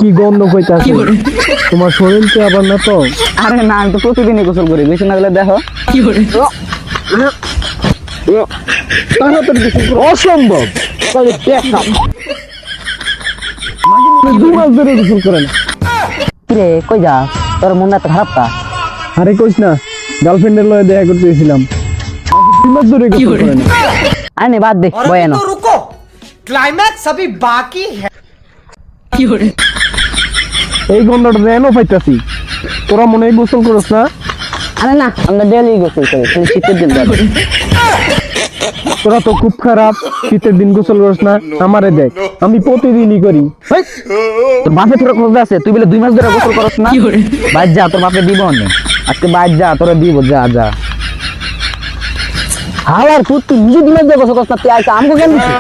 কি গন্ধ কইতাছে তোমার শরীরকে আবার না তো? আরে না, আমি তো প্রতিদিনই গোসল করি, বেশি না গেলে দেখো। তাড়াতাড়ি গোসল করো। অসম্ভব, তাহলে দেখা মাঝে 2 মাস ধরে গোসল করে না। কিরে কই যা, তোর মনটা তো খারাপ কা? আরে কইস না, গার্লফ্রেন্ডের লয়ে দেখা করতে গেছিলাম, 2 মাস ধরে গোসল করে না। আরে বাদ দে, और বয় अभी না। तो रुको, क्लाइमैक्स अभी बाकी है। এই গন্ধটা যেন পাইতাছি, তোরা মনে হয় গোসল করছ না? আরে না, আমরা ডেলি গোসল করি, খালি শীতের দিন বাদে। তোরা তো খুব খারাপ, শীতের দিন গোসল করছ না। আমারে দেখ, আমি প্রতিদিনই করি। হেই, তোর বাপে তোর খোঁজ আছে, তুই বলে 2 মাস ধরে গোসল করছ না? বাইর যা, তোর বাপে দিব না আজকে, বাইর যা, তোরা দিব, যা যা। হালার পুত, তুই নিজে 2 মাস ধরে গোসল করছ না, তুই আইসা আমগো কেন দিছিস?